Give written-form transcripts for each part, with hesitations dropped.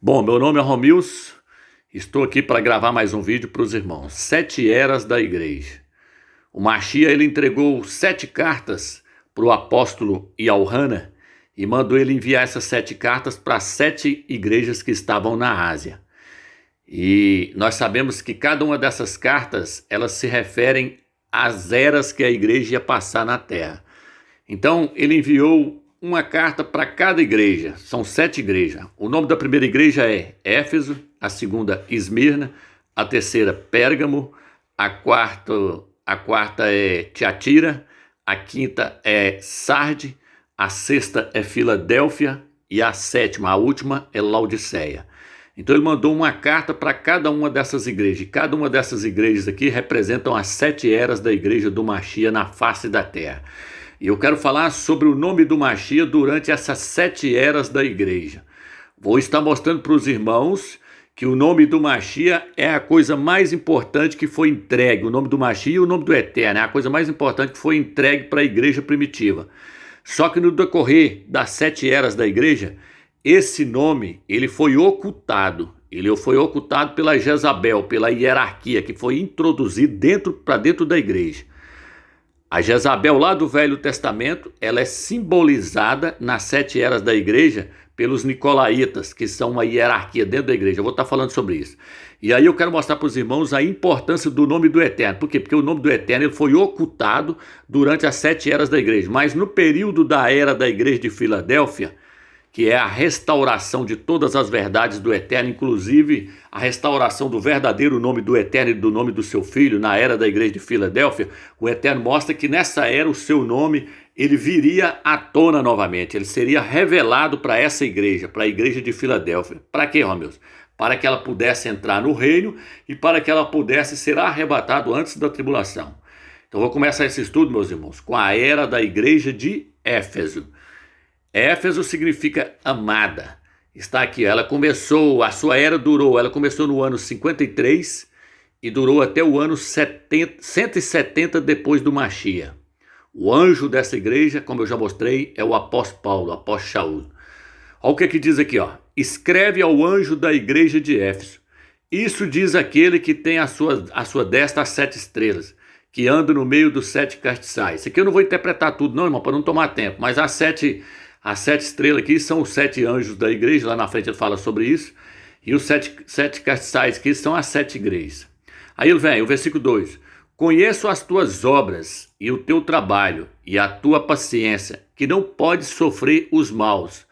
Bom, meu nome é Romils, estou aqui para gravar mais um vídeo para os irmãos. 7 eras da igreja. O Mashiach, ele entregou 7 cartas para o apóstolo Yohanan e mandou ele enviar essas 7 cartas para 7 igrejas que estavam na Ásia. E nós sabemos que cada uma dessas cartas, elas se referem às eras que a igreja ia passar na Terra. Então, ele enviou uma carta para cada igreja, são 7 igrejas. O nome da primeira igreja é Éfeso, a segunda Esmirna, a terceira Pérgamo, a quarta é Tiatira, a quinta é Sarde, a sexta é Filadélfia e a sétima, a última, é Laodiceia. Então ele mandou uma carta para cada uma dessas igrejas. E cada uma dessas igrejas aqui representam as 7 eras da igreja do Mashiach na face da terra. E eu quero falar sobre o nome do Mashiach durante essas 7 eras da igreja. Vou estar mostrando para os irmãos que o nome do Mashiach é a coisa mais importante que foi entregue. O nome do Mashiach e o nome do Eterno é a coisa mais importante que foi entregue para a igreja primitiva. Só que no decorrer das 7 eras da igreja, esse nome ele foi ocultado. Ele foi ocultado pela Jezabel, pela hierarquia que foi introduzido para dentro da igreja. A Jezabel lá do Velho Testamento, ela é simbolizada nas 7 eras da igreja pelos nicolaítas, que são uma hierarquia dentro da igreja. Eu vou estar falando sobre isso. E aí eu quero mostrar para os irmãos a importância do nome do Eterno. Por quê? Porque o nome do Eterno ele foi ocultado durante as 7 eras da igreja. Mas no período da era da igreja de Filadélfia, que é a restauração de todas as verdades do Eterno, inclusive a restauração do verdadeiro nome do Eterno e do nome do seu Filho, na era da igreja de Filadélfia, o Eterno mostra que nessa era o seu nome, ele viria à tona novamente, ele seria revelado para essa igreja, para a igreja de Filadélfia. Para quê, Romilson? Para que ela pudesse entrar no reino e para que ela pudesse ser arrebatada antes da tribulação. Então vou começar esse estudo, meus irmãos, com a era da igreja de Éfeso. Éfeso significa amada. Está aqui, ela começou, a sua era durou, ela começou no ano 53 e durou até o ano 170 depois do Mashiach. O anjo dessa igreja, como eu já mostrei, é o apóstolo Paulo, o apóstolo Shaul. Olha o que diz aqui, ó. Escreve ao anjo da igreja de Éfeso. Isso diz aquele que tem a sua destra as 7 estrelas, que anda no meio dos 7 castiçais. Isso aqui eu não vou interpretar tudo não, irmão, para não tomar tempo, mas as 7 estrelas aqui são os 7 anjos da igreja, lá na frente ele fala sobre isso. E os 7 castiçais aqui são as 7 igrejas. Aí ele vem, o versículo 2. Conheço as tuas obras e o teu trabalho e a tua paciência, que não podes sofrer os maus.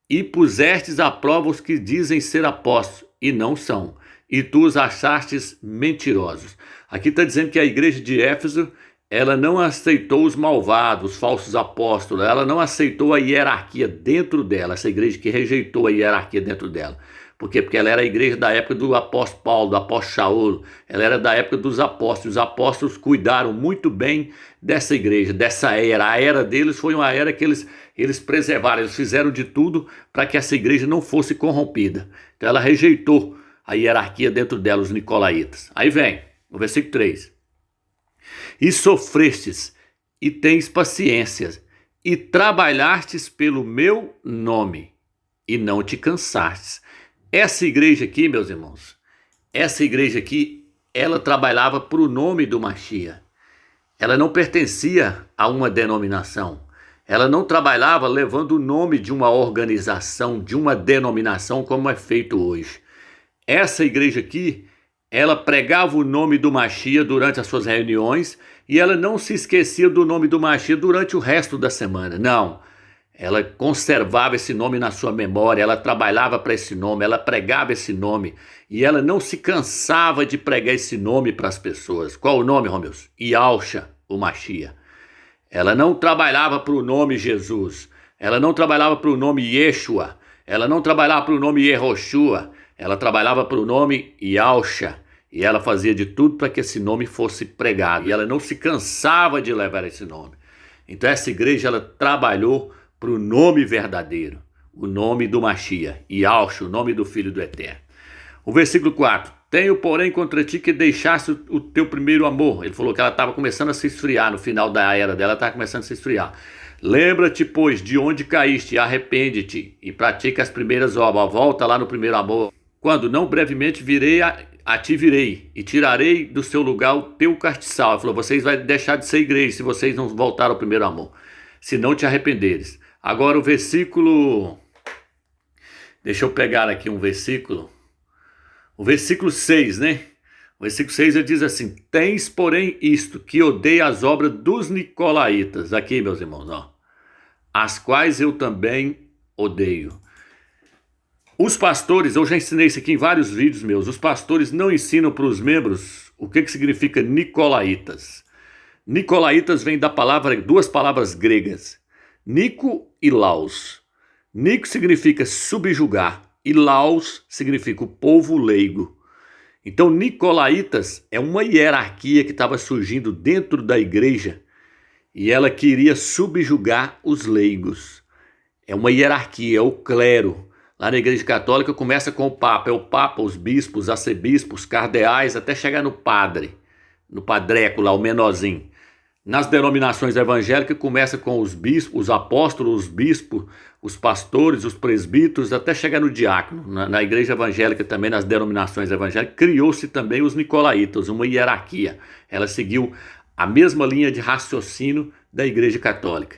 E pusestes à prova os que dizem ser apóstolos e não são. E tu os achastes mentirosos. Aqui está dizendo que a igreja de Éfeso, ela não aceitou os malvados, os falsos apóstolos, ela não aceitou a hierarquia dentro dela, essa igreja que rejeitou a hierarquia dentro dela. Por quê? Porque ela era a igreja da época do apóstolo Paulo, do apóstolo Shaul, ela era da época dos apóstolos. Os apóstolos cuidaram muito bem dessa igreja, dessa era. A era deles foi uma era que eles preservaram, eles fizeram de tudo para que essa igreja não fosse corrompida. Então ela rejeitou a hierarquia dentro dela, os nicolaítas. Aí vem, no versículo 3. E sofrestes, e tens paciência, e trabalhastes pelo meu nome, e não te cansastes. Essa igreja aqui, meus irmãos, essa igreja aqui, ela trabalhava para o nome do Mashiach. Ela não pertencia a uma denominação. Ela não trabalhava levando o nome de uma organização, de uma denominação, como é feito hoje. Essa igreja aqui, ela pregava o nome do Mashiach durante as suas reuniões e ela não se esquecia do nome do Mashiach durante o resto da semana. Não, ela conservava esse nome na sua memória, ela trabalhava para esse nome, ela pregava esse nome e ela não se cansava de pregar esse nome para as pessoas. Qual o nome, Romilson? Yahushua, o Mashiach. Ela não trabalhava para o nome Jesus, ela não trabalhava para o nome Yeshua, ela não trabalhava para o nome Yehoshua, ela trabalhava para o nome Yahushua. E ela fazia de tudo para que esse nome fosse pregado. E ela não se cansava de levar esse nome. Então essa igreja, ela trabalhou para o nome verdadeiro. O nome do Mashiach. Yahushua, o nome do Filho do Eterno. O versículo 4. Tenho, porém, contra ti que deixaste o teu primeiro amor. Ele falou que ela estava começando a se esfriar no final da era dela. Ela estava começando a se esfriar. Lembra-te, pois, de onde caíste, arrepende-te e pratica as primeiras obras. Volta lá no primeiro amor. Quando não brevemente virei a ti virei e tirarei do seu lugar o teu castiçal. Ele falou, vocês vão deixar de ser igreja se vocês não voltarem ao primeiro amor, se não te arrependeres. Agora o versículo, deixa eu pegar aqui um versículo, o versículo 6, né? O versículo 6 ele diz assim, tens porém isto, que odeia as obras dos nicolaítas, aqui meus irmãos, ó, as quais eu também odeio. Os pastores, eu já ensinei isso aqui em vários vídeos meus, os pastores não ensinam para os membros o que significa nicolaítas. Nicolaítas vem da palavra, duas palavras gregas, Nico e Laos. Nico significa subjugar e Laos significa o povo leigo. Então nicolaítas é uma hierarquia que estava surgindo dentro da igreja e ela queria subjugar os leigos. É uma hierarquia, é o clero. Lá na Igreja Católica começa com o Papa, é o Papa, os bispos, arcebispos, cardeais, até chegar no padre, no padreco lá, o menorzinho. Nas denominações evangélicas começa com os bispos, os apóstolos, os bispos, os pastores, os presbíteros, até chegar no diácono. Na igreja evangélica também, nas denominações evangélicas, criou-se também os nicolaítas, uma hierarquia. Ela seguiu a mesma linha de raciocínio da Igreja Católica.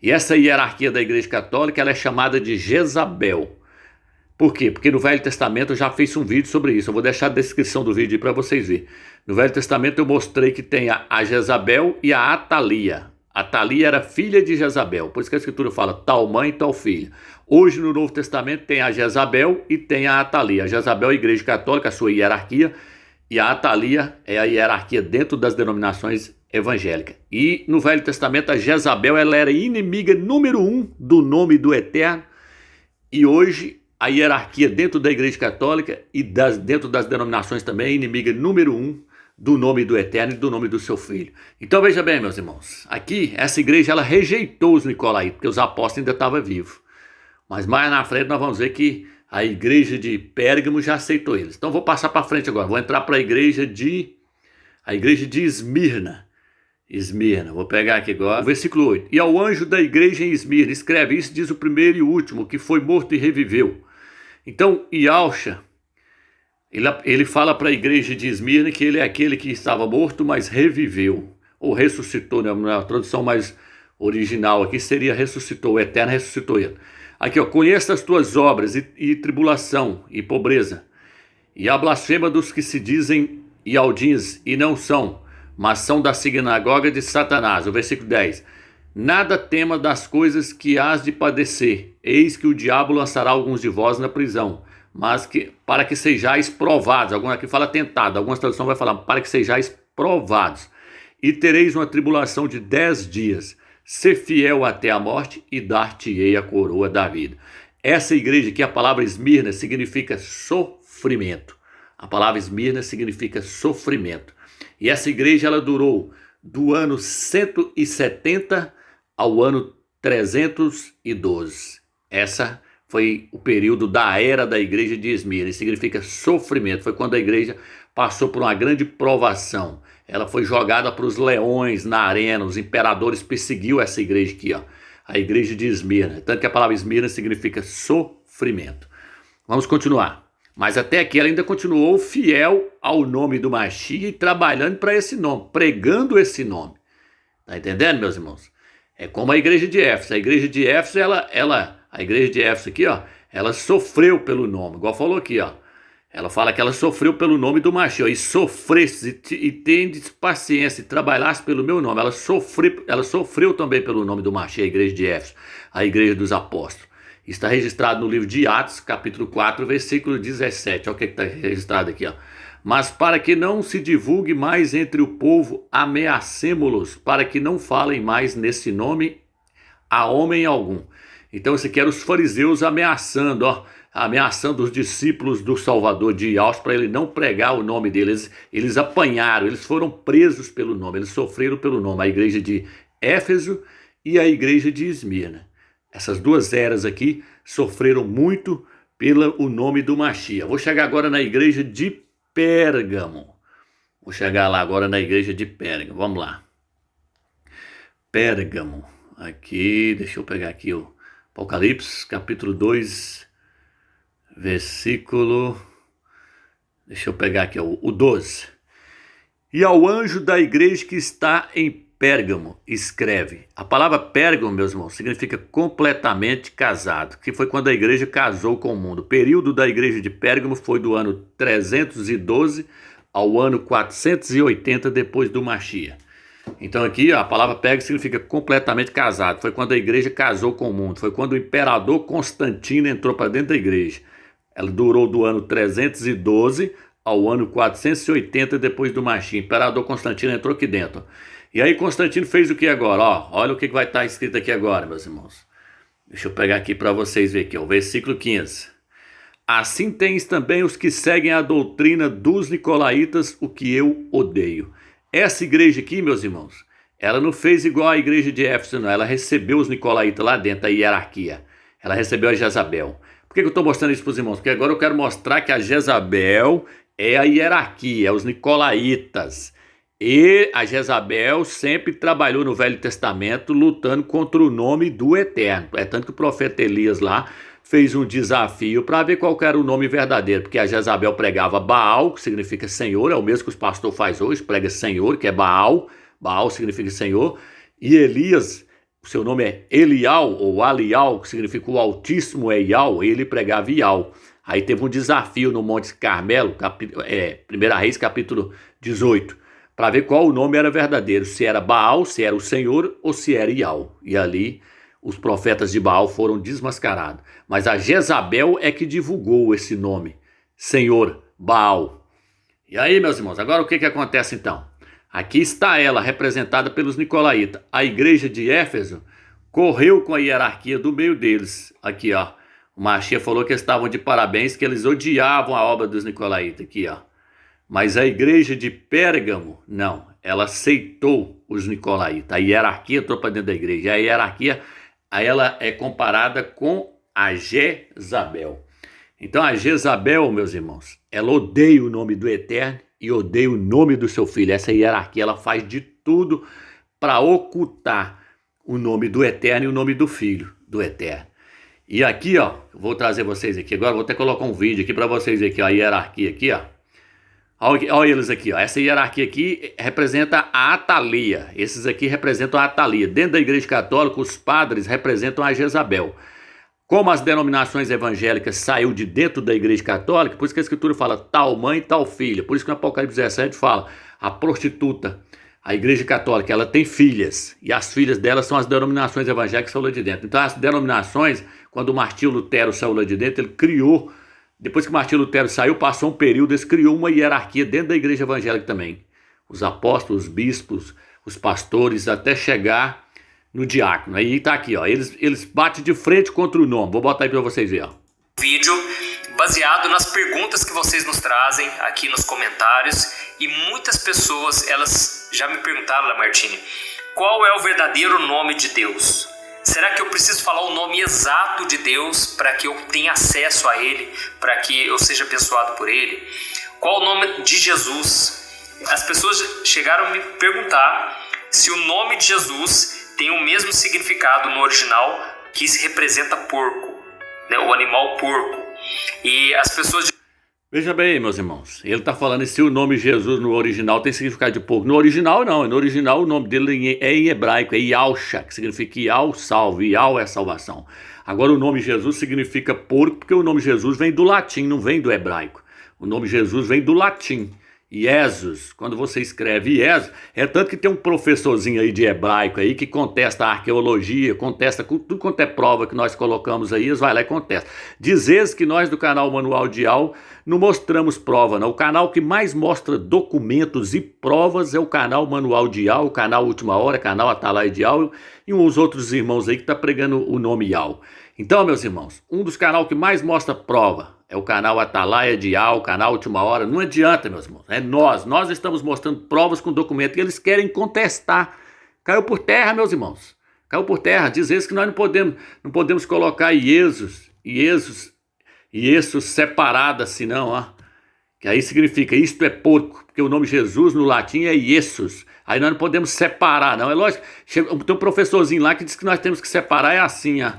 E essa hierarquia da Igreja Católica ela é chamada de Jezabel. Por quê? Porque no Velho Testamento eu já fiz um vídeo sobre isso. Eu vou deixar a descrição do vídeo aí para vocês verem. No Velho Testamento eu mostrei que tem a Jezabel e a Atalia. A Atalia era filha de Jezabel. Por isso que a Escritura fala tal mãe, tal filha. Hoje no Novo Testamento tem a Jezabel e tem a Atalia. A Jezabel é a Igreja Católica, a sua hierarquia. E a Atalia é a hierarquia dentro das denominações evangélicas. E no Velho Testamento a Jezabel ela era inimiga número 1 do nome do Eterno. E hoje a hierarquia dentro da Igreja Católica e dentro das denominações também é inimiga número 1 do nome do Eterno e do nome do seu Filho. Então veja bem, meus irmãos, aqui essa igreja ela rejeitou os nicolaítas, porque os apóstolos ainda estavam vivos. Mas mais na frente nós vamos ver que a igreja de Pérgamo já aceitou eles. Então vou passar para frente agora, vou entrar para a igreja de Esmirna. Vou pegar aqui agora, o versículo 8. E ao anjo da igreja em Esmirna, escreve isso, diz o primeiro e o último, que foi morto e reviveu. Então, Yahshua, ele fala para a igreja de Esmirna que ele é aquele que estava morto, mas reviveu, ou ressuscitou, né? Na tradução mais original aqui seria ressuscitou, o Eterno ressuscitou ele. Aqui, ó, conheça as tuas obras e tribulação e pobreza, e a blasfema dos que se dizem Ialdins e não são, mas são da sinagoga de Satanás. O versículo 10. Nada tema das coisas que hás de padecer, eis que o diabo lançará alguns de vós na prisão, mas para que sejais provados. Alguns aqui fala tentado, algumas traduções vai falar para que sejais provados. E tereis uma tribulação de 10 dias. Ser fiel até a morte e dar-te-ei a coroa da vida. Essa igreja aqui, a palavra Esmirna, significa sofrimento. A palavra Esmirna significa sofrimento. E essa igreja ela durou do ano 170 ao ano 312. Essa foi o período da era da igreja de Esmirna. Isso significa sofrimento. Foi quando a igreja passou por uma grande provação. Ela foi jogada para os leões na arena. Os imperadores perseguiu essa igreja aqui, ó, a igreja de Esmirna. Tanto que a palavra Esmirna significa sofrimento. Vamos continuar. Mas até aqui ela ainda continuou fiel ao nome do Mashiach e trabalhando para esse nome, pregando esse nome. Tá entendendo, meus irmãos? É como a igreja de Éfeso. A igreja de Éfeso, a igreja de Éfeso aqui, ó, ela sofreu pelo nome, igual falou aqui, ó. Ela fala que ela sofreu pelo nome do Mashiach, e sofresse e tendes paciência e trabalhasse pelo meu nome. Ela sofreu também pelo nome do Mashiach, a igreja de Éfeso, a igreja dos apóstolos. Está registrado no livro de Atos, capítulo 4, versículo 17. Olha o que está registrado aqui, ó. Mas para que não se divulgue mais entre o povo, ameacemo-los, para que não falem mais nesse nome a homem algum. Então, isso aqui era os fariseus ameaçando, ó, ameaçando os discípulos do Salvador de Yahshua para ele não pregar o nome deles. Eles apanharam, eles foram presos pelo nome, eles sofreram pelo nome. A igreja de Éfeso e a igreja de Esmirna. Essas duas eras aqui sofreram muito pelo nome do Mashiach. Vou chegar agora na igreja de Pérgamo. Vou chegar lá agora na igreja de Pérgamo. Vamos lá. Pérgamo. Aqui, deixa eu pegar aqui o Apocalipse, capítulo 2, versículo... Deixa eu pegar aqui o 12. E ao anjo da igreja que está em Pérgamo, escreve. A palavra Pérgamo, meus irmãos, significa completamente casado, que foi quando a igreja casou com o mundo. O período da igreja de Pérgamo foi do ano 312 ao ano 480 depois do Mashiach. Então aqui a palavra Pérgamo significa completamente casado. Foi quando a igreja casou com o mundo. Foi quando o imperador Constantino entrou para dentro da igreja. Ela durou do ano 312 ao ano 480 depois do Mashiach. O imperador Constantino entrou aqui dentro. E aí Constantino fez o que agora? Olha o que vai estar escrito aqui agora, meus irmãos. Deixa eu pegar aqui para vocês verem aqui, o versículo 15. Assim tens também os que seguem a doutrina dos nicolaítas, o que eu odeio. Essa igreja aqui, meus irmãos, ela não fez igual a igreja de Éfeso, não. Ela recebeu os nicolaítas lá dentro, a hierarquia. Ela recebeu a Jezabel. Por que eu estou mostrando isso para os irmãos? Porque agora eu quero mostrar que a Jezabel é a hierarquia, é os nicolaítas. E a Jezabel sempre trabalhou no Velho Testamento lutando contra o nome do Eterno. É tanto que o profeta Elias lá fez um desafio para ver qual era o nome verdadeiro, porque a Jezabel pregava Baal, que significa Senhor, é o mesmo que os pastores fazem hoje, prega Senhor, que é Baal, Baal significa Senhor, e Elias, o seu nome é Elial, ou Alial, que significa o Altíssimo é Ial, ele pregava Ial. Aí teve um desafio no Monte Carmelo, 1 Reis, capítulo 18, para ver qual o nome era verdadeiro, se era Baal, se era o Senhor, ou se era Ial, e ali os profetas de Baal foram desmascarados. Mas a Jezabel é que divulgou esse nome, Senhor Baal. E aí, meus irmãos, agora o que acontece então? Aqui está ela, representada pelos nicolaítas. A igreja de Éfeso correu com a hierarquia do meio deles. Aqui, ó. O Mashiach falou que estavam de parabéns, que eles odiavam a obra dos nicolaítas. Aqui, ó. Mas a igreja de Pérgamo, não. Ela aceitou os nicolaítas. A hierarquia entrou para dentro da igreja. A hierarquia, ela é comparada com a Jezabel. Então a Jezabel, meus irmãos, ela odeia o nome do Eterno e odeia o nome do seu filho. Essa hierarquia, ela faz de tudo para ocultar o nome do Eterno e o nome do Filho do Eterno. E aqui, ó, vou trazer vocês aqui agora, vou até colocar um vídeo aqui para vocês verem aqui, ó, a hierarquia aqui, ó. Olha eles aqui, ó. Essa hierarquia aqui representa a Atalia. Esses aqui representam a Atalia. Dentro da igreja católica, os padres representam a Jezabel. Como as denominações evangélicas saiu de dentro da igreja católica, por isso que a escritura fala tal mãe, tal filha. Por isso que no Apocalipse 17 fala a prostituta. A igreja católica, ela tem filhas. E as filhas dela são as denominações evangélicas que saiu lá de dentro. Então as denominações, quando o Martinho Lutero saiu lá de dentro, ele criou... Depois que Martinho Lutero saiu, passou um período, eles criou uma hierarquia dentro da igreja evangélica também. Os apóstolos, os bispos, os pastores, até chegar no diácono. Aí tá aqui, ó. Eles batem de frente contra o nome. Vou botar aí para vocês verem, ó. Vídeo baseado nas perguntas que vocês nos trazem aqui nos comentários. E muitas pessoas, elas já me perguntaram, Lamartine, qual é o verdadeiro nome de Deus? Será que eu preciso falar o nome exato de Deus para que eu tenha acesso a Ele, para que eu seja abençoado por Ele? Qual o nome de Jesus? As pessoas chegaram a me perguntar se o nome de Jesus tem o mesmo significado no original, que se representa porco, né? O animal porco. E as pessoas... Veja bem, meus irmãos, ele está falando se o nome Jesus no original tem significado de porco. No original não, no original o nome dele é em hebraico, é Yahusha, que significa Yah salve, Yah é salvação. Agora o nome Jesus significa porco porque o nome Jesus vem do latim, não vem do hebraico. O nome Jesus vem do latim. Jesus, quando você escreve Jesus, é tanto que tem um professorzinho aí de hebraico aí que contesta a arqueologia, contesta tudo quanto é prova que nós colocamos aí, eles vai lá e contesta. Diz que nós do canal Manual de Al não mostramos prova, não. O canal que mais mostra documentos e provas é o canal Manual de Al, o canal Última Hora, o canal Atalaia de Al e uns outros irmãos aí que tá pregando o nome Al. Então, meus irmãos, um dos canais que mais mostra prova é o canal Atalaia de Al, o canal Última Hora. Não adianta, meus irmãos. É nós estamos mostrando provas com documentos e eles querem contestar. Caiu por terra, meus irmãos. Caiu por terra. Diz eles que nós não podemos colocar Jesus separado assim, não, ó. que aí significa isto é porco, porque o nome Jesus no latim é Iesus. Aí nós não podemos separar, não. É lógico, tem um professorzinho lá que diz que nós temos que separar, é assim, ó.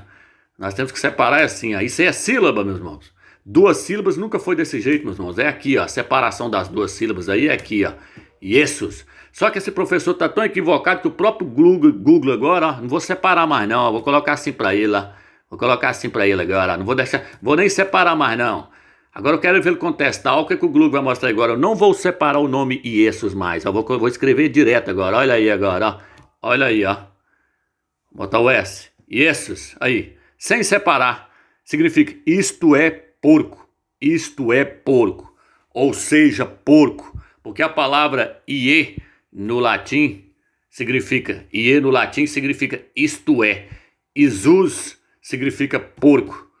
Nós temos que separar é assim, ó. Isso aí é sílaba, meus irmãos. Duas sílabas nunca foi desse jeito, meus irmãos. É aqui, ó. A separação das duas sílabas aí é aqui, ó. Iesus. Só que esse professor tá tão equivocado que o próprio Google agora, ó, não vou separar mais não, ó, vou colocar assim para ele, ó. Vou colocar assim para ele agora, ó. Não vou deixar, vou nem separar mais não. Agora eu quero ver ele contestar. O que o Google vai mostrar agora? Eu não vou separar o nome Iesus mais. Eu vou escrever direto agora. Olha aí agora, ó. Olha aí, ó. Vou botar o S. Iesus. Aí. Sem separar. Significa isto é porco. Isto é porco. Ou seja, porco. Porque a palavra ie no latim significa isto é. Isus significa porco.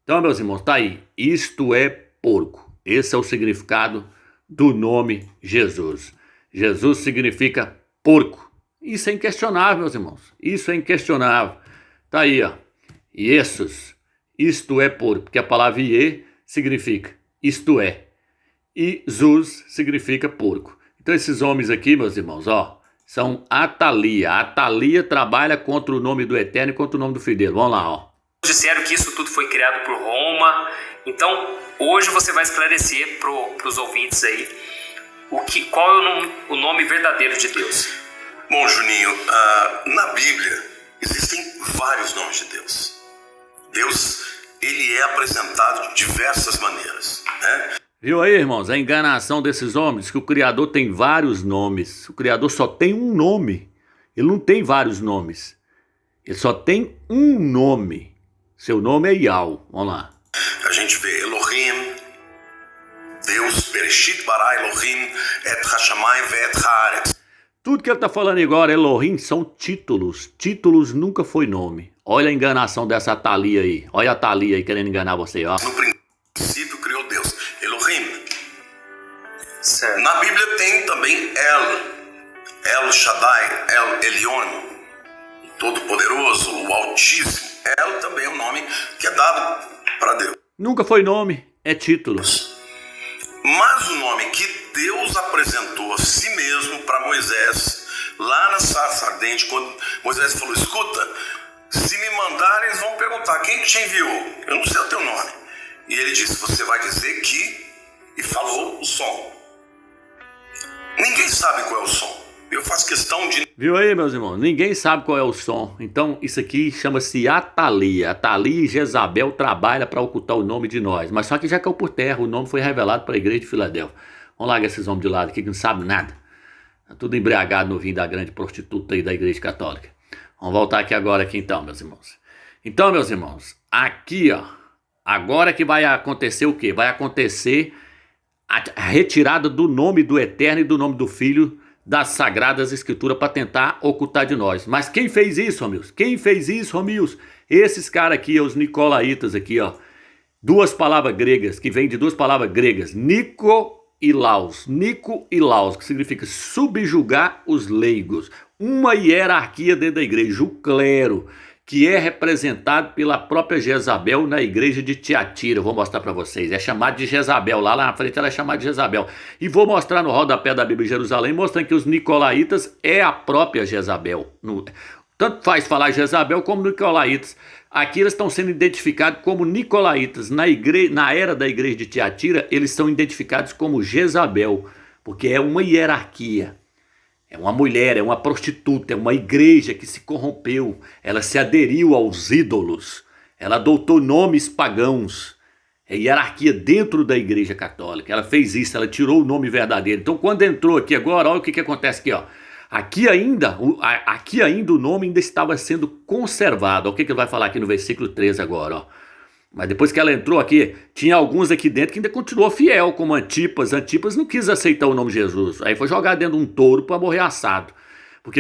Então, meus irmãos, tá aí. Isto é porco. Esse é o significado do nome Jesus. Jesus significa porco. Isso é inquestionável, meus irmãos. Isso é inquestionável. Tá aí, ó. Iesus. Isto é porco. Porque a palavra ie significa isto é. E Zus significa porco. Então, esses homens aqui, meus irmãos, ó, são Atalia. A Atalia trabalha contra o nome do Eterno e contra o nome do Filho dele. Vamos lá, ó. Disseram que isso tudo foi criado por Roma. Então, hoje você vai esclarecer para os ouvintes aí qual é o nome verdadeiro de Deus. Bom, Juninho, na Bíblia existem vários nomes de Deus. Deus, ele é apresentado de diversas maneiras, né? Viu aí, irmãos, a enganação desses homens, que o Criador tem vários nomes. O Criador só tem um nome. Ele não tem vários nomes. Ele só tem um nome. Seu nome é Yahweh. Vamos lá. A gente vê Elohim, Deus, Bereshit bara Elohim, et hashamayim ve'et haaretz. Tudo que ele está falando agora, Elohim, são títulos. Títulos nunca foi nome. Olha a enganação dessa Atalia aí. Olha a Atalia aí querendo enganar você, ó. No princípio criou Deus, Elohim. Certo. Na Bíblia tem também El Shaddai, El Elyon, o Todo-Poderoso, o Altíssimo. El também é um nome que é dado para Deus. Nunca foi nome, é título. Mas o nome que Deus apresentou a si mesmo para Moisés, lá na sarça ardente, quando Moisés falou, escuta, se me mandarem, eles vão perguntar, quem te enviou? Eu não sei o teu nome. E ele disse, você vai dizer que, e falou o som. Ninguém sabe qual é o som. Eu faço questão de... Viu aí, meus irmãos? Ninguém sabe qual é o som. Então, isso aqui chama-se Atalia. Atalia e Jezabel trabalham para ocultar o nome de nós. Mas só que já caiu por terra. O nome foi revelado para a igreja de Filadélfia. Vamos largar esses homens de lado aqui que não sabem nada. Tá tudo embriagado no vinho da grande prostituta aí da igreja católica. Vamos voltar aqui agora então, meus irmãos. Então, meus irmãos, aqui, ó. Agora que vai acontecer o quê? Vai acontecer a retirada do nome do Eterno e do nome do Filho das Sagradas Escrituras para tentar ocultar de nós. Mas quem fez isso, Romilson? Quem fez isso, Romilson? Esses caras aqui, os nicolaítas aqui, ó. Duas palavras gregas, que vêm de duas palavras gregas. Nico e Laos. Nico e Laos, que significa subjugar os leigos. Uma hierarquia dentro da igreja, o clero, que é representado pela própria Jezabel na igreja de Tiatira. Eu vou mostrar para vocês. É chamado de Jezabel. Lá na frente ela é chamada de Jezabel. E vou mostrar no rodapé da Bíblia de Jerusalém, mostrando que os nicolaítas é a própria Jezabel. Tanto faz falar Jezabel como nicolaítas. Aqui eles estão sendo identificados como nicolaítas. Na era da igreja de Tiatira, eles são identificados como Jezabel, porque é uma hierarquia. É uma mulher, é uma prostituta, é uma igreja que se corrompeu. Ela se aderiu aos ídolos. Ela adotou nomes pagãos. É hierarquia dentro da igreja católica. Ela fez isso, ela tirou o nome verdadeiro. Então, quando entrou aqui agora, olha o que acontece aqui, ó. Aqui ainda o nome ainda estava sendo conservado. Olha o que ele vai falar aqui no versículo 13 agora, ó. Mas depois que ela entrou aqui, tinha alguns aqui dentro que ainda continuou fiel, como Antipas. Antipas não quis aceitar o nome de Jesus. Aí foi jogar dentro de um touro para morrer assado. Porque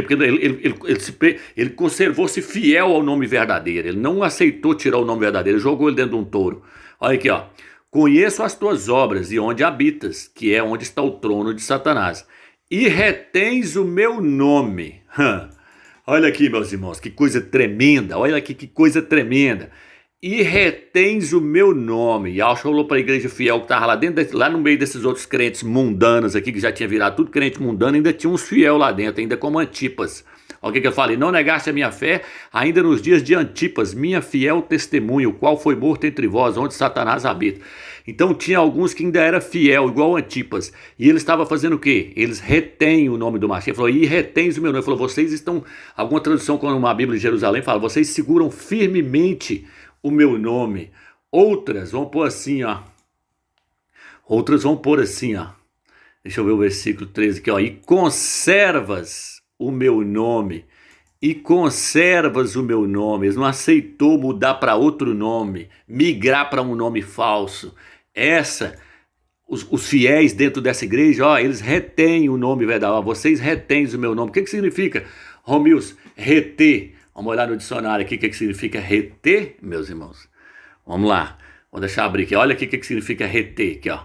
ele conservou-se fiel ao nome verdadeiro. Ele não aceitou tirar o nome verdadeiro. Ele jogou ele dentro de um touro. Olha aqui, ó. Conheço as tuas obras e onde habitas, que é onde está o trono de Satanás. E retens o meu nome. Olha aqui, meus irmãos, que coisa tremenda. Olha aqui que coisa tremenda. e retens o meu nome. E Alcha falou para a igreja fiel que estava lá dentro, lá no meio desses outros crentes mundanos aqui, que já tinha virado tudo crente mundano, ainda tinha uns fiel lá dentro, ainda como Antipas. Olha o que eu falei: não negaste a minha fé, ainda nos dias de Antipas, minha fiel testemunha, o qual foi morto entre vós, onde Satanás habita. Então tinha alguns que ainda era fiel, igual Antipas, e eles estavam fazendo o quê? Eles retêm o nome do Mashiach. Ele falou: e retens o meu nome. Ele falou: vocês estão, alguma tradução como uma Bíblia de Jerusalém fala, vocês seguram firmemente o meu nome. Outras vão pôr assim, ó. Outras vão pôr assim, ó. Deixa eu ver o versículo 13 aqui, ó. E conservas o meu nome, e conservas o meu nome. Eles não aceitou mudar para outro nome, migrar para um nome falso. Os fiéis dentro dessa igreja, ó, eles retêm o nome verdade. Ó, vocês retêm o meu nome. O que significa, Romils, reter? Vamos olhar no dicionário aqui o que significa reter, meus irmãos. Vamos lá, vou deixar abrir aqui. Olha aqui o que significa reter, aqui, ó.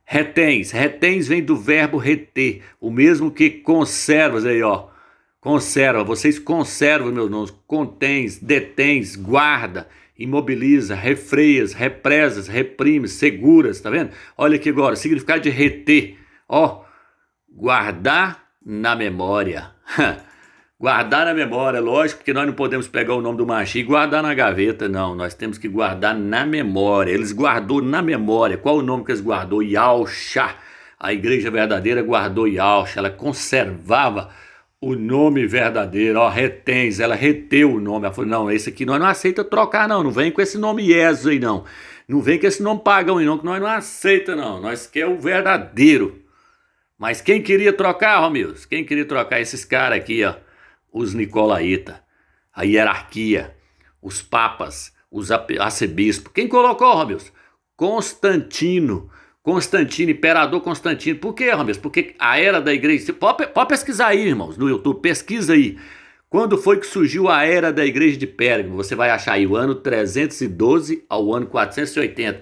Retens vem do verbo reter, o mesmo que conservas aí, ó. Conserva, vocês conservam meus nomes, contens, detens, guarda, imobiliza, refreias, represas, reprimes, seguras, tá vendo? Olha aqui agora, significado de reter, ó, guardar na memória. Guardar na memória, lógico, porque nós não podemos pegar o nome do Mashiach e guardar na gaveta, não. Nós temos que guardar na memória. Eles guardou na memória. Qual o nome que eles guardou? Yahshua. A igreja verdadeira guardou Yahshua. Ela conservava o nome verdadeiro. Ó, retens. Ela reteu o nome. Ela falou: não, esse aqui nós não aceita trocar, não. Não vem com esse nome Jesus aí, não. Não vem com esse nome pagão aí, não, que nós não aceita, não. Nós quer o verdadeiro. Mas quem queria trocar, Romilson? Quem queria trocar? Esses caras aqui, ó. Os nicolaítas, a hierarquia, os papas, os arcebispos. Quem colocou, Romilson? Constantino, imperador Constantino. Por quê, Romilson? Porque a era da igreja... Pode pesquisar aí, irmãos, no YouTube, pesquisa aí. Quando foi que surgiu a era da igreja de Pérgamo? Você vai achar aí o ano 312 ao ano 480.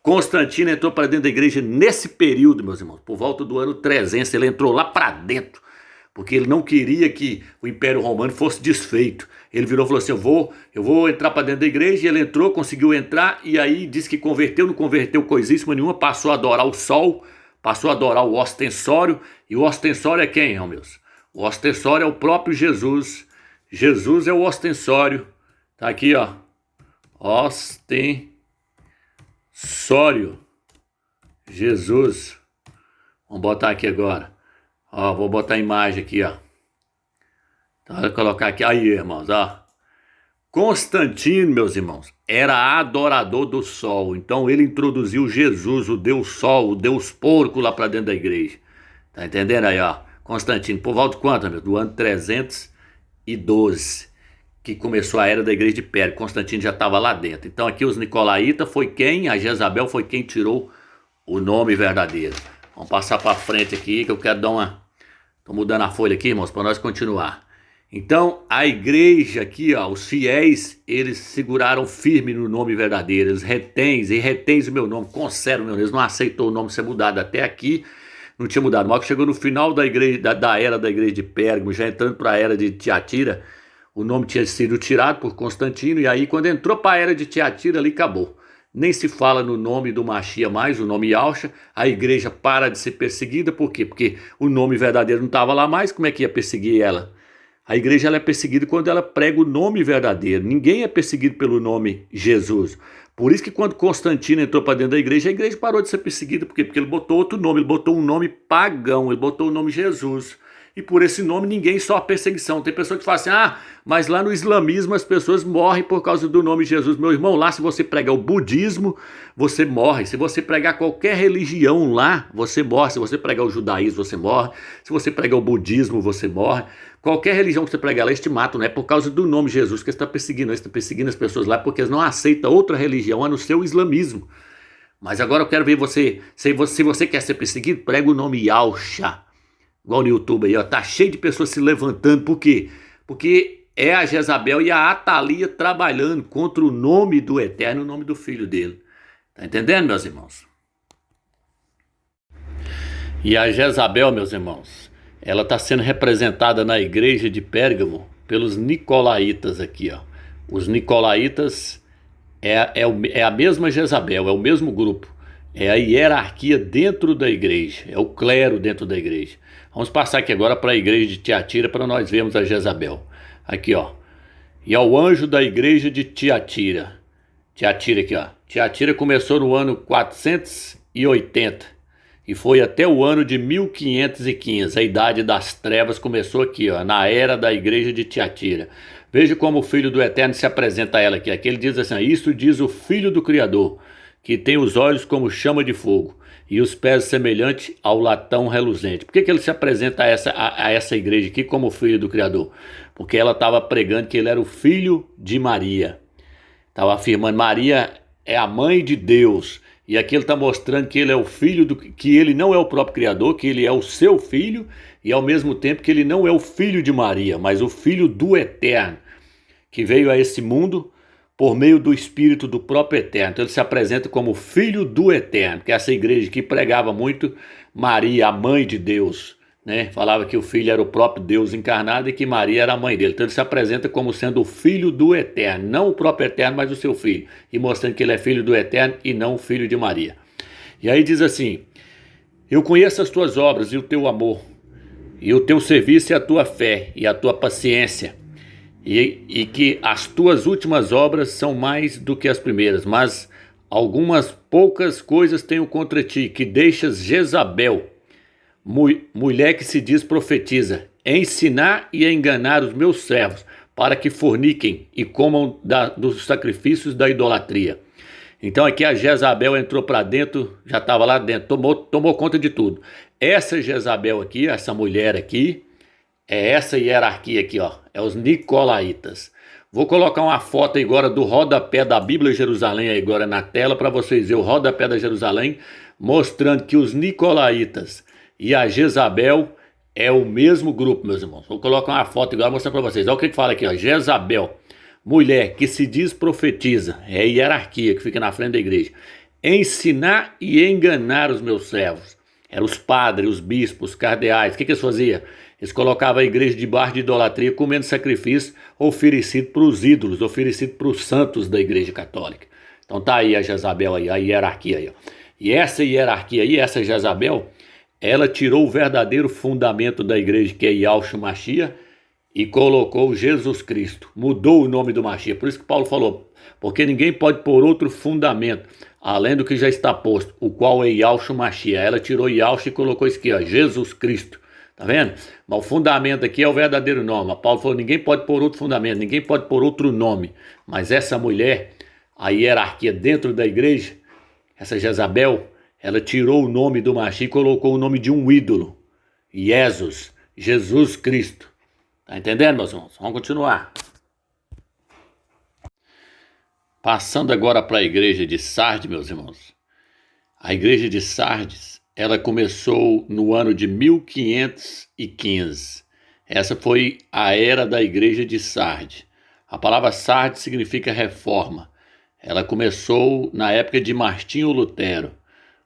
Constantino entrou para dentro da igreja nesse período, meus irmãos, por volta do ano 300. Ele entrou lá para dentro, porque ele não queria que o Império Romano fosse desfeito. Ele virou e falou assim: eu vou entrar para dentro da igreja. E ele entrou, conseguiu entrar, e aí disse que converteu, não converteu coisíssima nenhuma, passou a adorar o sol, passou a adorar o ostensório. E o ostensório é quem, Romilson? O ostensório é o próprio Jesus. Jesus é o ostensório. Tá aqui, ó. Ostensório. Jesus. Vamos botar aqui agora. Ó, vou botar a imagem aqui, ó. Então, vou colocar aqui. Aí, irmãos, ó. Constantino, meus irmãos, era adorador do sol. Então, ele introduziu Jesus, o Deus Sol, o Deus Porco, lá para dentro da igreja. Tá entendendo aí, ó? Constantino, por volta de quanto, meu? Do ano 312, que começou a era da igreja de Pérgamo. Constantino já estava lá dentro. Então, aqui os nicolaítas foi quem? A Jezabel foi quem tirou o nome verdadeiro. Vamos passar para frente aqui, que eu quero dar uma... Estou mudando a folha aqui, irmãos, para nós continuar. Então, a igreja aqui, ó, os fiéis, eles seguraram firme no nome verdadeiro. Eles retens o meu nome, conservam o meu nome. Eles não aceitou o nome ser mudado. Até aqui não tinha mudado. Mas chegou no final da igreja, da era da igreja de Pérgamo, já entrando para a era de Tiatira, o nome tinha sido tirado por Constantino. E aí, quando entrou para a era de Tiatira, ali acabou. Nem se fala no nome do Mashiach mais, o nome Yahshua. A igreja para de ser perseguida. Por quê? Porque o nome verdadeiro não estava lá mais. Como é que ia perseguir ela? A igreja ela é perseguida quando ela prega o nome verdadeiro. Ninguém é perseguido pelo nome Jesus. Por isso que quando Constantino entrou para dentro da igreja, a igreja parou de ser perseguida. Por quê? Porque ele botou outro nome, ele botou um nome pagão, ele botou o nome Jesus. E por esse nome ninguém sofre perseguição. Tem pessoa que fala assim: ah, mas lá no islamismo as pessoas morrem por causa do nome Jesus. Meu irmão, lá se você pregar o budismo, você morre. Se você pregar qualquer religião lá, você morre. Se você pregar o judaísmo, você morre. Se você pregar o budismo, você morre. Qualquer religião que você pregar lá, eles te matam, não é por causa do nome Jesus que você está perseguindo. Você está perseguindo as pessoas lá porque eles não aceitam outra religião a não ser o islamismo. Mas agora eu quero ver você, se você quer ser perseguido, prega o nome Yahshua. Igual no YouTube aí, ó, tá cheio de pessoas se levantando. Por quê? Porque é a Jezabel e a Atalia trabalhando contra o nome do Eterno, o nome do Filho dele. Tá entendendo, meus irmãos? E a Jezabel, meus irmãos, ela está sendo representada na igreja de Pérgamo pelos nicolaítas aqui, ó. Os nicolaítas é a mesma Jezabel, é o mesmo grupo. É a hierarquia dentro da igreja, é o clero dentro da igreja. Vamos passar aqui agora para a igreja de Tiatira para nós vermos a Jezabel. Aqui, ó. E ao anjo da igreja de Tiatira. Tiatira aqui, ó. Tiatira começou no ano 480 e foi até o ano de 1515. A idade das trevas começou aqui, ó, na era da igreja de Tiatira. Veja como o Filho do Eterno se apresenta a ela aqui. Aqui ele diz assim: isso diz o Filho do Criador, que tem os olhos como chama de fogo e os pés semelhantes ao latão reluzente. Por que ele se apresenta a essa igreja aqui como Filho do Criador? Porque ela estava pregando que ele era o filho de Maria. Estava afirmando: Maria é a mãe de Deus. E aqui ele está mostrando que ele é o filho que ele não é o próprio Criador, que ele é o seu filho, e ao mesmo tempo que ele não é o filho de Maria, mas o filho do Eterno, que veio a esse mundo por meio do Espírito do próprio Eterno. Então ele se apresenta como filho do Eterno, que é essa igreja que pregava muito Maria, a mãe de Deus, né? Falava que o filho era o próprio Deus encarnado e que Maria era a mãe dele. Então ele se apresenta como sendo o filho do Eterno, não o próprio Eterno, mas o seu filho, e mostrando que ele é filho do Eterno e não o filho de Maria. E aí diz assim: eu conheço as tuas obras e o teu amor, e o teu serviço e a tua fé e a tua paciência, e que as tuas últimas obras são mais do que as primeiras, mas algumas poucas coisas tenho contra ti, que deixas Jezabel, mulher que se diz profetiza, ensinar e enganar os meus servos, para que forniquem e comam dos sacrifícios da idolatria. Então aqui a Jezabel entrou para dentro, já estava lá dentro, tomou conta de tudo. Essa Jezabel aqui, essa mulher aqui, é essa hierarquia aqui, ó, é os Nicolaitas. Vou colocar uma foto agora do rodapé da Bíblia Jerusalém agora na tela para vocês verem o rodapé da Jerusalém, mostrando que os Nicolaitas e a Jezabel é o mesmo grupo, meus irmãos. Vou colocar uma foto agora mostrando para vocês. Olha o que fala aqui, ó, Jezabel, mulher que se diz profetiza, é a hierarquia que fica na frente da igreja. Ensinar e enganar os meus servos. Eram os padres, os bispos, os cardeais. O que eles faziam? Eles colocavam a igreja debaixo de idolatria, comendo sacrifício oferecido para os ídolos, oferecido para os santos da igreja católica. Então tá aí a Jezabel aí, a hierarquia aí, ó. E essa hierarquia aí, essa Jezabel, ela tirou o verdadeiro fundamento da igreja, que é Yahshua Mashiach, e colocou Jesus Cristo. Mudou o nome do Mashiach. Por isso que Paulo falou: porque ninguém pode pôr outro fundamento além do que já está posto, o qual é Yahshua Mashiach. Ela tirou Yahshua e colocou isso aqui, ó, Jesus Cristo. Tá vendo? Mas o fundamento aqui é o verdadeiro nome. Paulo falou: ninguém pode pôr outro fundamento, ninguém pode pôr outro nome. Mas essa mulher, a hierarquia dentro da igreja, essa Jezabel, ela tirou o nome do Mashiach e colocou o nome de um ídolo. Jesus Cristo. Tá entendendo, meus irmãos? Vamos continuar. Passando agora para a igreja de Sardes, meus irmãos. A igreja de Sardes, ela começou no ano de 1515. Essa foi a era da igreja de Sardes. A palavra Sardes significa reforma. Ela começou na época de Martinho Lutero.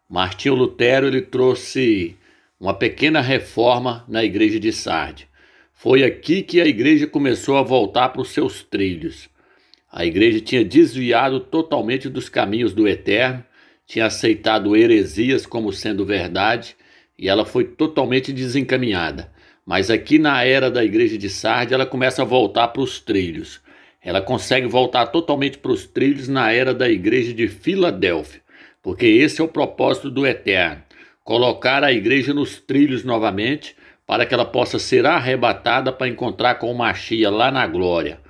Martinho Lutero, ele trouxe uma pequena reforma na igreja de Sardes. Foi aqui que a igreja começou a voltar para os seus trilhos. A igreja tinha desviado totalmente dos caminhos do Eterno, tinha aceitado heresias como sendo verdade, e ela foi totalmente desencaminhada. Mas aqui na era da igreja de Sardes, ela começa a voltar para os trilhos. Ela consegue voltar totalmente para os trilhos na era da igreja de Filadélfia, porque esse é o propósito do Eterno, colocar a igreja nos trilhos novamente, para que ela possa ser arrebatada para encontrar com o Mashiach lá na glória.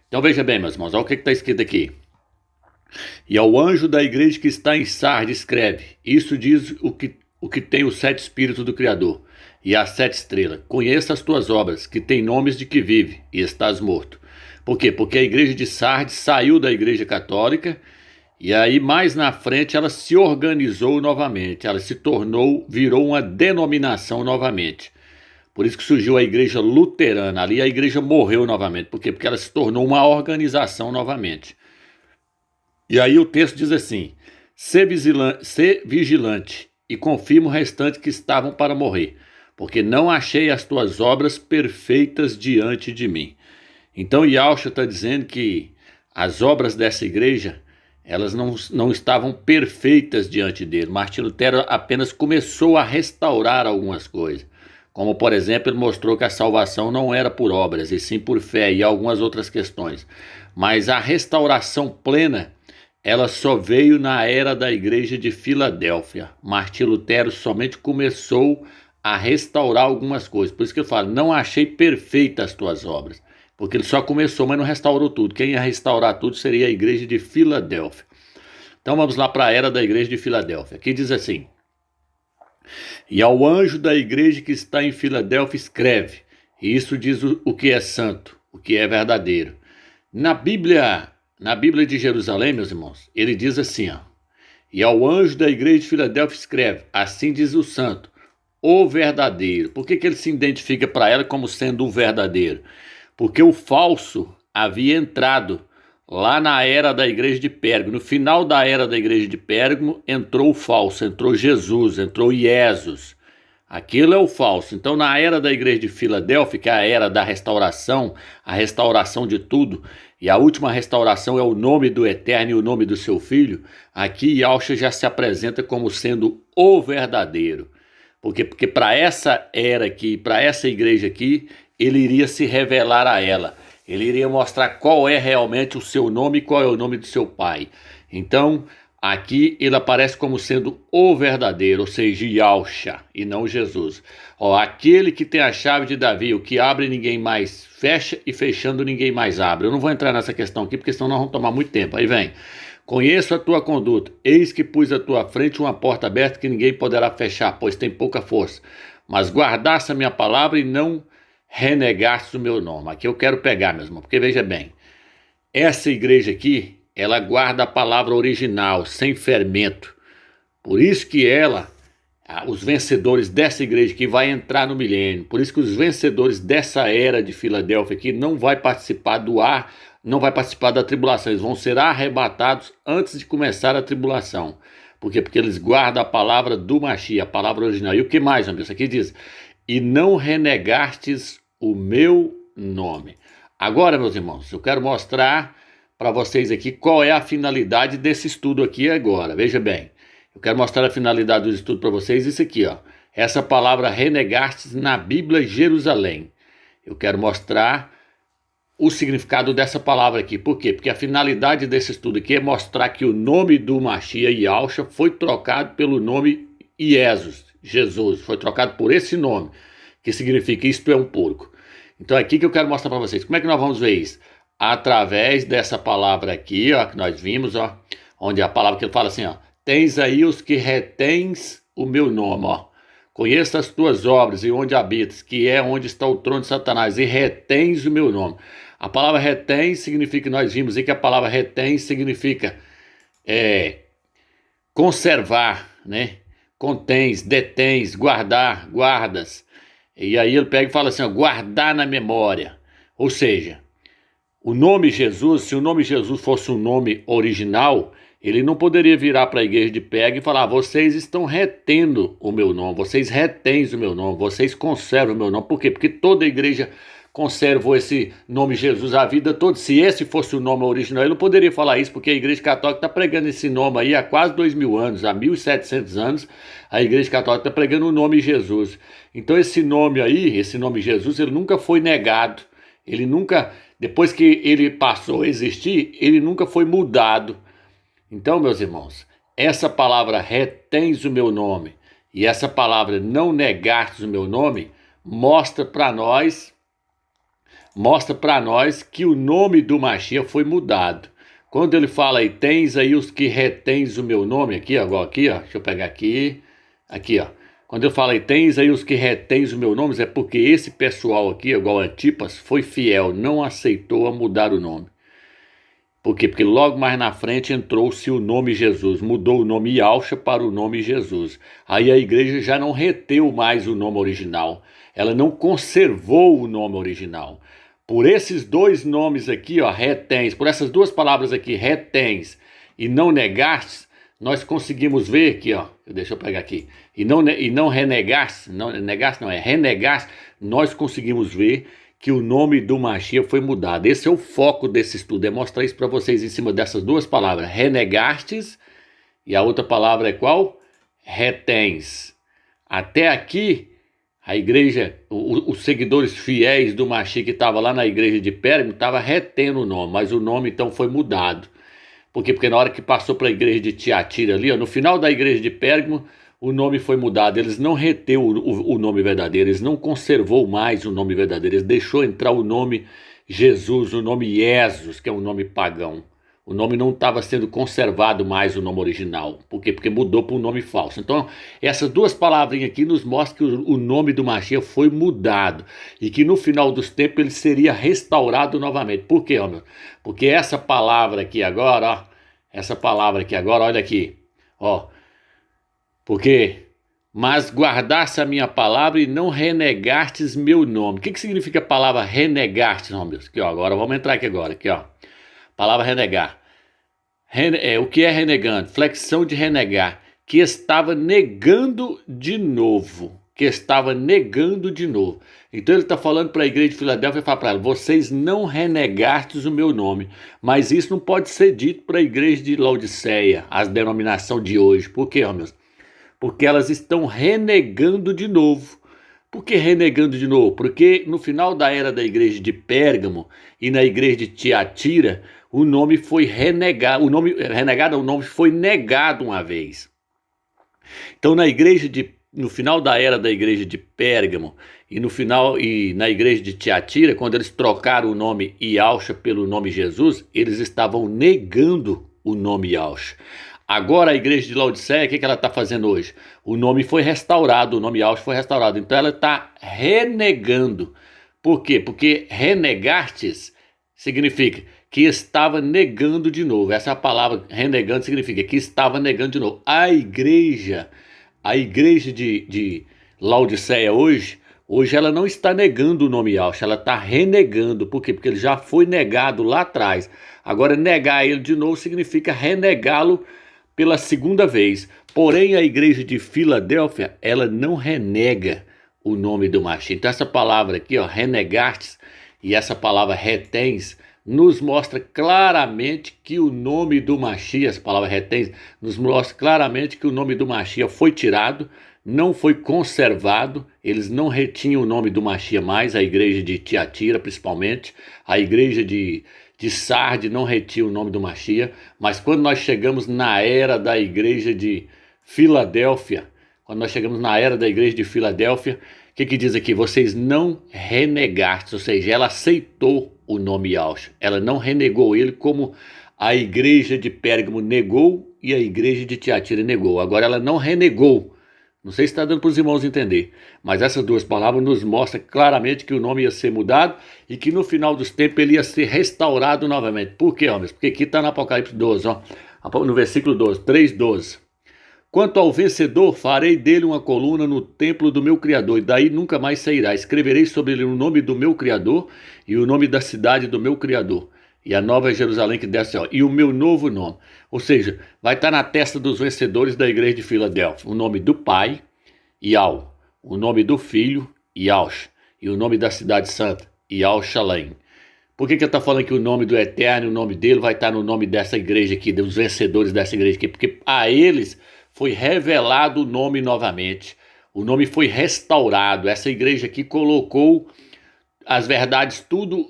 Então veja bem, meus irmãos, olha o que está escrito aqui. E ao anjo da igreja que está em Sardes escreve: isso diz o que tem os 7 espíritos do Criador e as 7 estrelas. Conheça as tuas obras, que tem nomes de que vive e estás morto. Por quê? Porque a igreja de Sardes saiu da igreja católica, e aí mais na frente ela se organizou novamente, ela virou uma denominação novamente. Por isso que surgiu a igreja luterana. Ali a igreja morreu novamente. Por quê? Porque ela se tornou uma organização novamente. E aí o texto diz assim: ser vigilante e confirma o restante que estavam para morrer, porque não achei as tuas obras perfeitas diante de mim. Então Yahshua está dizendo que as obras dessa igreja, elas não estavam perfeitas diante dele. Martim Lutero apenas começou a restaurar algumas coisas, como por exemplo ele mostrou que a salvação não era por obras, e sim por fé, e algumas outras questões. Mas a restauração plena, ela só veio na era da igreja de Filadélfia. Martim Lutero somente começou a restaurar algumas coisas. Por isso que eu falo, não achei perfeitas as tuas obras. Porque ele só começou, mas não restaurou tudo. Quem ia restaurar tudo seria a igreja de Filadélfia. Então vamos lá para a era da igreja de Filadélfia. Aqui diz assim: e ao anjo da igreja que está em Filadélfia escreve, e isso diz o que é santo, o que é verdadeiro. Na Bíblia de Jerusalém, meus irmãos, ele diz assim, ó, e ao anjo da igreja de Filadélfia escreve, assim diz o santo, o verdadeiro. Por que ele se identifica para ela como sendo o verdadeiro? Porque o falso havia entrado lá na era da igreja de Pérgamo. No final da era da igreja de Pérgamo, entrou o falso, entrou Jesus, entrou Jesus. Aquilo é o falso. Então, na era da igreja de Filadélfia, que é a era da restauração, a restauração de tudo, e a última restauração é o nome do Eterno e o nome do seu Filho, aqui Yahshua já se apresenta como sendo o verdadeiro. Porque para essa era aqui, para essa igreja aqui, ele iria se revelar a ela. Ele iria mostrar qual é realmente o seu nome e qual é o nome do seu pai. Então, aqui ele aparece como sendo o verdadeiro, ou seja, Yahshua, e não Jesus. Ó, aquele que tem a chave de Davi, o que abre ninguém mais fecha e fechando ninguém mais abre. Eu não vou entrar nessa questão aqui, porque senão nós vamos tomar muito tempo. Aí vem. Conheço a tua conduta, eis que pus à tua frente uma porta aberta que ninguém poderá fechar, pois tem pouca força. Mas guardaste a minha palavra e não renegaste o meu nome. Aqui eu quero pegar, meu irmão, porque veja bem, essa igreja aqui, ela guarda a palavra original, sem fermento. Por isso que os vencedores dessa igreja aqui vai entrar no milênio. Por isso que os vencedores dessa era de Filadélfia aqui não vai participar do ar, não vai participar da tribulação. Eles vão ser arrebatados antes de começar a tribulação. Por quê? Porque eles guardam a palavra do Mashiach, a palavra original. E o que mais, amigo? Isso aqui diz, e não renegastes o meu nome. Agora, meus irmãos, eu quero mostrar para vocês aqui qual é a finalidade desse estudo aqui agora. Veja bem, eu quero mostrar a finalidade do estudo para vocês, isso aqui, ó. Essa palavra renegastes na Bíblia Jerusalém. Eu quero mostrar o significado dessa palavra aqui. Por quê? Porque a finalidade desse estudo aqui é mostrar que o nome do Mashiach, Yahshua, foi trocado pelo nome Jesus. Foi trocado por esse nome, que significa isto é um porco. Então é aqui que eu quero mostrar para vocês. Como é que nós vamos ver isso? Através dessa palavra aqui, ó, que nós vimos, ó, onde a palavra que ele fala assim, ó, tens aí os que retens o meu nome, ó. Conheça as tuas obras e onde habitas, que é onde está o trono de Satanás, e retens o meu nome. A palavra retém significa, nós vimos aí que a palavra retém significa conservar, né? Contens, detens, guardar, guardas. E aí ele pega e fala assim, ó, guardar na memória. Ou seja, o nome Jesus, se o nome Jesus fosse um nome original, ele não poderia virar para a igreja de Pérgamo e falar, vocês estão retendo o meu nome, vocês retêm o meu nome, vocês conservam o meu nome. Por quê? Porque toda a igreja conservou esse nome Jesus a vida toda. Se esse fosse o nome original, ele não poderia falar isso, porque a igreja católica está pregando esse nome aí há quase 2000 anos, há 1700 anos, a igreja católica está pregando o nome Jesus. Então esse nome aí, esse nome Jesus, ele nunca foi negado, ele nunca, depois que ele passou a existir, ele nunca foi mudado. Então, meus irmãos, essa palavra retens o meu nome e essa palavra não negastes o meu nome, mostra para nós que o nome do Mashiach foi mudado. Quando ele fala aí, tens aí os que retens o meu nome, aqui, ó, deixa eu pegar aqui, ó. Quando eu falo aí, tens aí os que retens o meu nome, é porque esse pessoal aqui, igual Antipas, foi fiel, não aceitou a mudar o nome. Por quê? Porque logo mais na frente entrou-se o nome Jesus, mudou o nome Yahshua para o nome Jesus. Aí a igreja já não reteu mais o nome original, ela não conservou o nome original. Por esses dois nomes aqui, ó, retens, por essas duas palavras aqui, retens e não negastes, nós conseguimos ver aqui, ó, deixa eu pegar aqui, e não renegaste, não negaste não, é renegaste, nós conseguimos ver que o nome do Mashiach foi mudado. Esse é o foco desse estudo, é mostrar isso para vocês em cima dessas duas palavras, renegastes, e a outra palavra é qual? Retens. Até aqui, a igreja, os seguidores fiéis do Mashiach que estavam lá na igreja de Pérgamo, estavam retendo o nome, mas o nome então foi mudado. Por quê? Porque na hora que passou para a igreja de Tiatira ali, ó, no final da igreja de Pérgamo, o nome foi mudado. Eles não reteu o nome verdadeiro, eles não conservou mais o nome verdadeiro, eles deixou entrar o nome Jesus, o nome Jesus, que é um nome pagão. O nome não estava sendo conservado mais, o nome original. Por quê? Porque mudou para um nome falso. Então, essas duas palavrinhas aqui nos mostram que o nome do Mashiach foi mudado. E que no final dos tempos ele seria restaurado novamente. Por quê, meu? Porque essa palavra aqui agora, ó. Essa palavra aqui agora, olha aqui. Ó. Porque, mas guardaste a minha palavra e não renegastes meu nome. O que significa a palavra renegastes, meu Deus? Aqui, ó, agora vamos entrar aqui agora. Aqui, ó. Palavra renegar. O que é renegando? Flexão de renegar. Que estava negando de novo. Que estava negando de novo. Então ele está falando para a igreja de Filadélfia e fala para ela: vocês não renegastes o meu nome. Mas isso não pode ser dito para a igreja de Laodiceia, a denominação de hoje. Por quê, meus? Porque elas estão renegando de novo. Por que renegando de novo? Porque no final da era da igreja de Pérgamo e na igreja de Tiatira, o nome foi renegado, o nome foi negado uma vez. Então no final da era da igreja de Pérgamo e na igreja de Tiatira, quando eles trocaram o nome Yahshua pelo nome Jesus, eles estavam negando o nome Yahshua. Agora a igreja de Laodiceia, o que ela está fazendo hoje? O nome foi restaurado, o nome Yahshua foi restaurado. Então ela está renegando. Por quê? Porque renegastes significa que estava negando de novo. Essa palavra renegando significa que estava negando de novo. A igreja de Laodiceia hoje ela não está negando o nome Yahshua, ela está renegando. Por quê? Porque ele já foi negado lá atrás. Agora negar ele de novo significa renegá-lo pela segunda vez. Porém, a igreja de Filadélfia, ela não renega o nome do Mashiach. Então essa palavra aqui, ó, renegastes, e essa palavra retens, nos mostra claramente que o nome do Mashiach, essa palavra retens, nos mostra claramente que o nome do Mashiach foi tirado, não foi conservado, eles não retinham o nome do Mashiach mais, a igreja de Tiatira principalmente, a igreja de Sardes não retinha o nome do Mashiach, mas quando nós chegamos na era da igreja de Filadélfia, o que diz aqui? Vocês não renegastes, ou seja, ela aceitou o nome Yahshua, ela não renegou ele como a igreja de Pérgamo negou e a igreja de Tiatira negou. Agora ela não renegou. Não sei se está dando para os irmãos entender, mas essas duas palavras nos mostram claramente que o nome ia ser mudado e que no final dos tempos ele ia ser restaurado novamente. Por quê, homens? Porque aqui está no Apocalipse 12, ó, no versículo 12, 3:12. Quanto ao vencedor, farei dele uma coluna no templo do meu Criador, e daí nunca mais sairá. Escreverei sobre ele o nome do meu Criador e o nome da cidade do meu Criador. E a nova Jerusalém que desce, ó, e o meu novo nome. Ou seja, vai estar na testa dos vencedores da igreja de Filadélfia o nome do Pai, Yahweh, o nome do Filho, Yahshua, e o nome da cidade santa, Yahushalém. Por que ele está falando que o nome do Eterno, o nome dele, vai estar no nome dessa igreja aqui, dos vencedores dessa igreja aqui? Porque a eles foi revelado o nome novamente, o nome foi restaurado. Essa igreja aqui colocou as verdades tudo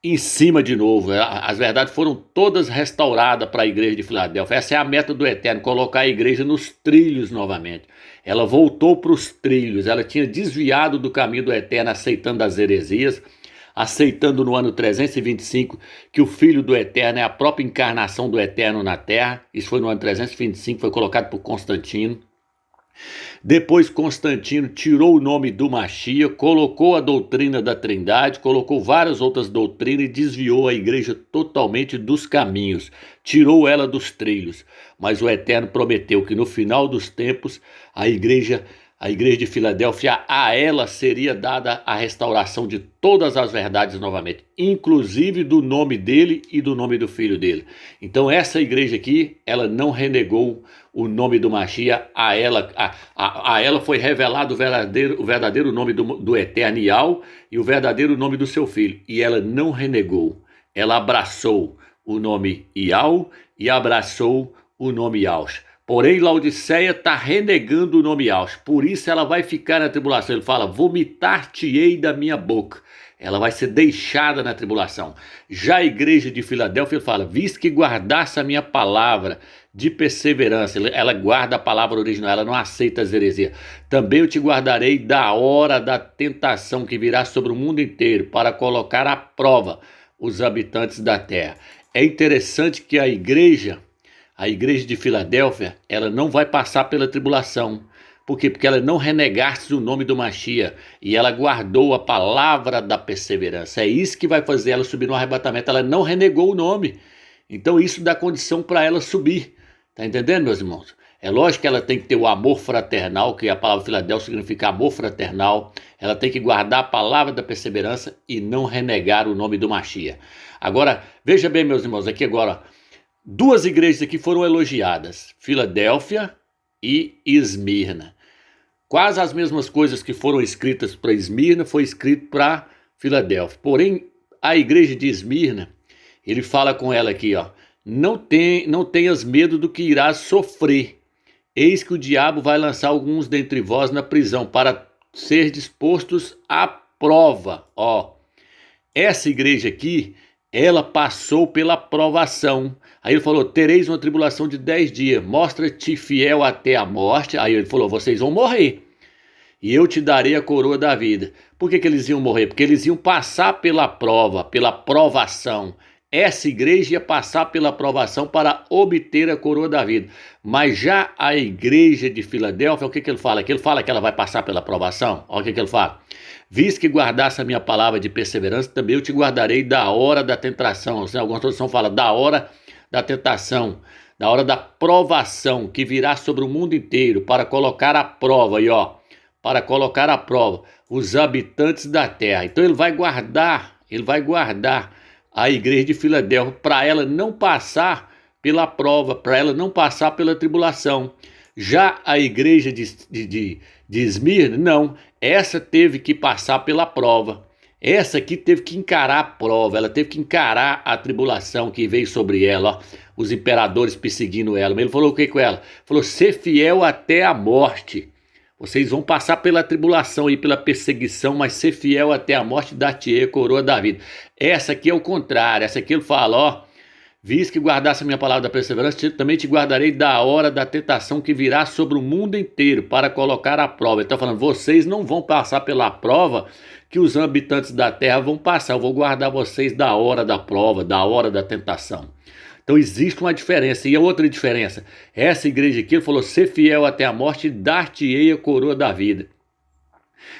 em cima de novo. As verdades foram todas restauradas para a igreja de Filadélfia. Essa é a meta do Eterno, colocar a igreja nos trilhos novamente. Ela voltou para os trilhos, ela tinha desviado do caminho do Eterno, aceitando as heresias, aceitando no ano 325 que o Filho do Eterno é a própria encarnação do Eterno na Terra. Isso foi no ano 325, foi colocado por Constantino. Depois Constantino tirou o nome do Mashiach, colocou a doutrina da Trindade, colocou várias outras doutrinas e desviou a igreja totalmente dos caminhos, tirou ela dos trilhos. Mas o Eterno prometeu que no final dos tempos a igreja a igreja de Filadélfia, a ela seria dada a restauração de todas as verdades novamente, inclusive do nome dele e do nome do filho dele. Então essa igreja aqui, ela não renegou o nome do Mashiach, a ela foi revelado o verdadeiro nome do Eterno Yahweh e o verdadeiro nome do seu filho, e ela não renegou, ela abraçou o nome Yahweh e abraçou o nome Yahshua. Porém, Laodiceia está renegando o nome Yahshua, por isso ela vai ficar na tribulação. Ele fala, vomitar-te-ei da minha boca. Ela vai ser deixada na tribulação. Já a igreja de Filadélfia, ele fala, visto que guardasse a minha palavra de perseverança, ela guarda a palavra original, ela não aceita as heresias. Também eu te guardarei da hora da tentação que virá sobre o mundo inteiro, para colocar à prova os habitantes da terra. É interessante que a igreja de Filadélfia, ela não vai passar pela tribulação. Por quê? Porque ela não renegasse o nome do Mashiach e ela guardou a palavra da perseverança. É isso que vai fazer ela subir no arrebatamento. Ela não renegou o nome. Então isso dá condição para ela subir. Tá entendendo, meus irmãos? É lógico que ela tem que ter o amor fraternal, que a palavra Filadélfia significa amor fraternal. Ela tem que guardar a palavra da perseverança e não renegar o nome do Mashiach. Agora, veja bem, meus irmãos, aqui agora, duas igrejas aqui foram elogiadas, Filadélfia e Esmirna. Quase as mesmas coisas que foram escritas para Esmirna foi escrito para Filadélfia. Porém, a igreja de Esmirna, ele fala com ela aqui, ó, não tenhas medo do que irás sofrer. Eis que o diabo vai lançar alguns dentre vós na prisão para ser dispostos à prova. Ó, essa igreja aqui, ela passou pela provação. Aí ele falou, tereis uma tribulação de 10 dias, mostra-te fiel até a morte. Aí ele falou, vocês vão morrer, e eu te darei a coroa da vida. Por que eles iam morrer? Porque eles iam passar pela prova, pela provação. Essa igreja ia passar pela provação para obter a coroa da vida. Mas já a igreja de Filadélfia, o que ele fala? Que ele fala que ela vai passar pela provação? Olha o que ele fala. Visto que guardasse a minha palavra de perseverança, também eu te guardarei da hora da tentação. Alguma tradução fala da hora da tentação, da hora da provação que virá sobre o mundo inteiro para colocar à prova, e ó, para colocar à prova os habitantes da terra. Então ele vai guardar a igreja de Filadélfia para ela não passar pela prova, para ela não passar pela tribulação. Já a igreja de Esmirna, não, essa teve que passar pela prova. Essa aqui teve que encarar a prova, ela teve que encarar a tribulação que veio sobre ela, ó, os imperadores perseguindo ela. Mas ele falou o que com ela? Falou, ser fiel até a morte. Vocês vão passar pela tribulação e pela perseguição, mas ser fiel até a morte, dar-te-ei a coroa da vida. Essa aqui é o contrário, essa aqui ele fala, ó, visto que guardasse a minha palavra da perseverança, também te guardarei da hora da tentação que virá sobre o mundo inteiro para colocar à prova. Ele está falando, vocês não vão passar pela prova que os habitantes da terra vão passar, eu vou guardar vocês da hora da prova, da hora da tentação. Então existe uma diferença. E a outra diferença, essa igreja aqui, ele falou, ser fiel até a morte, dar-te-ei a coroa da vida.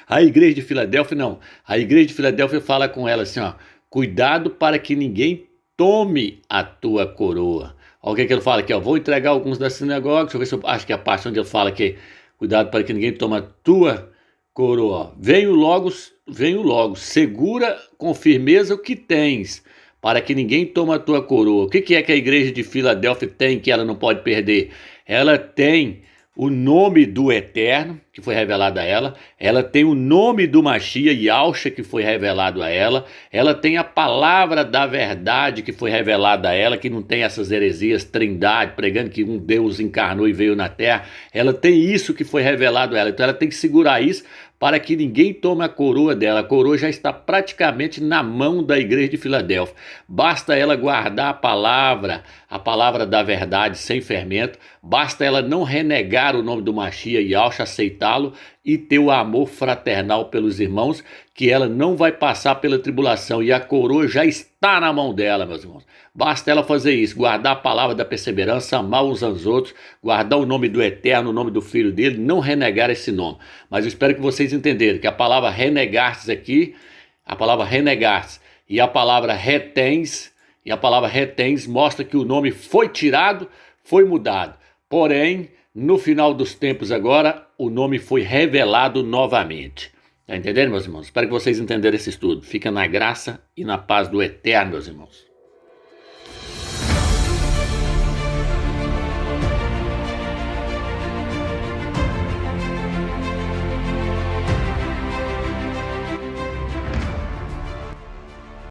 A igreja de Filadélfia, não. A igreja de Filadélfia fala com ela assim, ó, cuidado para que ninguém tome a tua coroa. Olha o que ele fala aqui, ó, vou entregar alguns das sinagogas, deixa eu ver se eu acho que é a parte onde ele fala que cuidado para que ninguém tome a tua coroa. Venho logo, segura com firmeza o que tens, para que ninguém tome a tua coroa. O que é que a igreja de Filadélfia tem que ela não pode perder? Ela tem o nome do Eterno, que foi revelado a ela tem o nome do Mashiach, Yahshua, que foi revelado a ela tem a palavra da verdade, que foi revelada a ela, que não tem essas heresias, trindade, pregando que um Deus encarnou e veio na terra, ela tem isso que foi revelado a ela, então ela tem que segurar isso, para que ninguém tome a coroa dela. A coroa já está praticamente na mão da igreja de Filadélfia. Basta ela guardar a palavra da verdade sem fermento, basta ela não renegar o nome do Mashiach e Yahshua, aceitá-lo e ter o amor fraternal pelos irmãos, que ela não vai passar pela tribulação e a coroa já está na mão dela, meus irmãos. Basta ela fazer isso, guardar a palavra da perseverança, amar uns aos outros, guardar o nome do Eterno, o nome do Filho dele, não renegar esse nome. Mas eu espero que vocês entenderem que a palavra renegar-se aqui, a palavra renegar-se e a palavra retens, mostra que o nome foi tirado, foi mudado. Porém, no final dos tempos agora, o nome foi revelado novamente. Tá entendendo, meus irmãos? Espero que vocês entenderam esse estudo. Fica na graça e na paz do Eterno, meus irmãos.